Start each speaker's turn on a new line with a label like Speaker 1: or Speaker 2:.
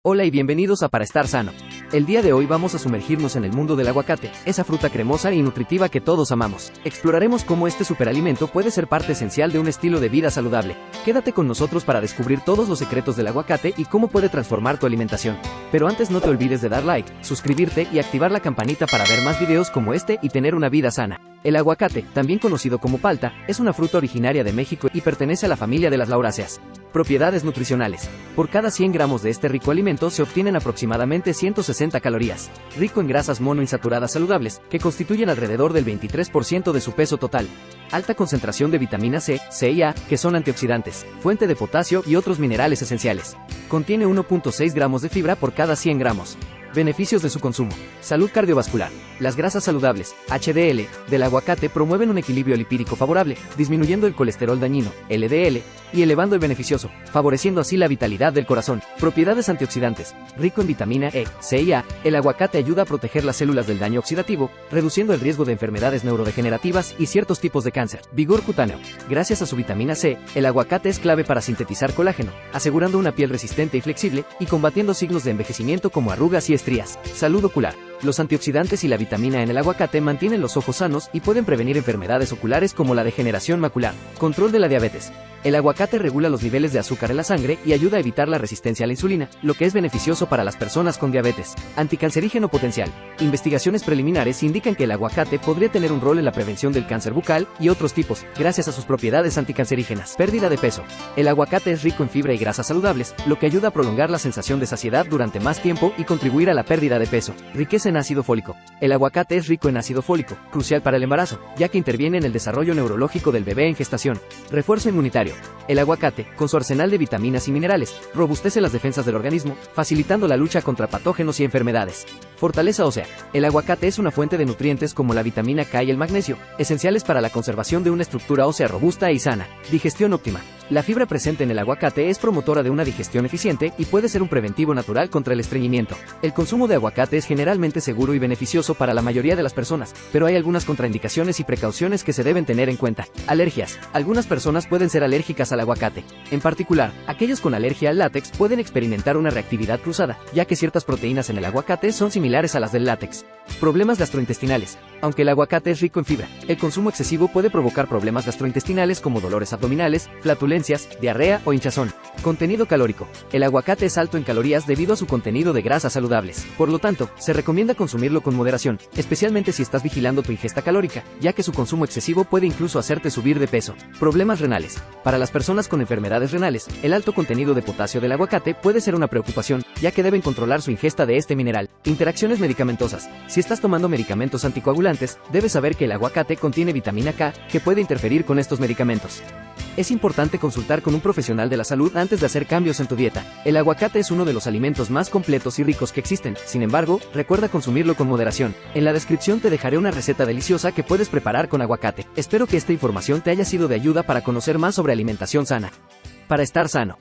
Speaker 1: Hola y bienvenidos a Para Estar Sano. El día de hoy vamos a sumergirnos en el mundo del aguacate, esa fruta cremosa y nutritiva que todos amamos. Exploraremos cómo este superalimento puede ser parte esencial de un estilo de vida saludable. Quédate con nosotros para descubrir todos los secretos del aguacate y cómo puede transformar tu alimentación. Pero antes no te olvides de dar like, suscribirte y activar la campanita para ver más videos como este y tener una vida sana. El aguacate, también conocido como palta, es una fruta originaria de México y pertenece a la familia de las lauráceas. Propiedades nutricionales. Por cada 100 gramos de este rico alimento se obtienen aproximadamente 160 calorías. Rico en grasas monoinsaturadas saludables, que constituyen alrededor del 23% de su peso total. Alta concentración de vitamina C, C y A, que son antioxidantes, fuente de potasio y otros minerales esenciales. Contiene 1.6 gramos de fibra por cada 100 gramos. Beneficios de su consumo. Salud cardiovascular. Las grasas saludables, HDL, del aguacate promueven un equilibrio lipídico favorable, disminuyendo el colesterol dañino, LDL, y elevando el beneficioso, favoreciendo así la vitalidad del corazón. Propiedades antioxidantes. Rico en vitamina E, C y A, el aguacate ayuda a proteger las células del daño oxidativo, reduciendo el riesgo de enfermedades neurodegenerativas y ciertos tipos de cáncer. Vigor cutáneo. Gracias a su vitamina C, el aguacate es clave para sintetizar colágeno, asegurando una piel resistente y flexible, y combatiendo signos de envejecimiento como arrugas y estrías. Salud ocular. Los antioxidantes y la vitamina en el aguacate mantienen los ojos sanos y pueden prevenir enfermedades oculares como la degeneración macular. Control de la diabetes. El aguacate regula los niveles de azúcar en la sangre y ayuda a evitar la resistencia a la insulina, lo que es beneficioso para las personas con diabetes. Anticancerígeno potencial. Investigaciones preliminares indican que el aguacate podría tener un rol en la prevención del cáncer bucal y otros tipos, gracias a sus propiedades anticancerígenas. Pérdida de peso. El aguacate es rico en fibra y grasas saludables, lo que ayuda a prolongar la sensación de saciedad durante más tiempo y contribuir a la pérdida de peso. Riqueza en ácido fólico. El aguacate es rico en ácido fólico, crucial para el embarazo, ya que interviene en el desarrollo neurológico del bebé en gestación. Refuerzo inmunitario. El aguacate, con su arsenal de vitaminas y minerales, robustece las defensas del organismo, facilitando la lucha contra patógenos y enfermedades. Fortaleza ósea. El aguacate es una fuente de nutrientes como la vitamina K y el magnesio, esenciales para la conservación de una estructura ósea robusta y sana. Digestión óptima. La fibra presente en el aguacate es promotora de una digestión eficiente y puede ser un preventivo natural contra el estreñimiento. El consumo de aguacate es generalmente seguro y beneficioso para la mayoría de las personas, pero hay algunas contraindicaciones y precauciones que se deben tener en cuenta. Alergias. Algunas personas pueden ser alérgicas al aguacate. En particular, aquellos con alergia al látex pueden experimentar una reactividad cruzada, ya que ciertas proteínas en el aguacate son similares a las del látex. Problemas gastrointestinales. Aunque el aguacate es rico en fibra, el consumo excesivo puede provocar problemas gastrointestinales como dolores abdominales, flatulencias, diarrea o hinchazón. Contenido calórico. El aguacate es alto en calorías debido a su contenido de grasas saludables. Por lo tanto, se recomienda consumirlo con moderación, especialmente si estás vigilando tu ingesta calórica, ya que su consumo excesivo puede incluso hacerte subir de peso. Problemas renales. Para las personas con enfermedades renales, el alto contenido de potasio del aguacate puede ser una preocupación, ya que deben controlar su ingesta de este mineral. Interacciones medicamentosas. Si estás tomando medicamentos anticoagulantes, debes saber que el aguacate contiene vitamina K, que puede interferir con estos medicamentos. Es importante consultar con un profesional de la salud antes de hacer cambios en tu dieta. El aguacate es uno de los alimentos más completos y ricos que existen, sin embargo, recuerda consumirlo con moderación. En la descripción te dejaré una receta deliciosa que puedes preparar con aguacate. Espero que esta información te haya sido de ayuda para conocer más sobre alimentación sana. Para estar sano.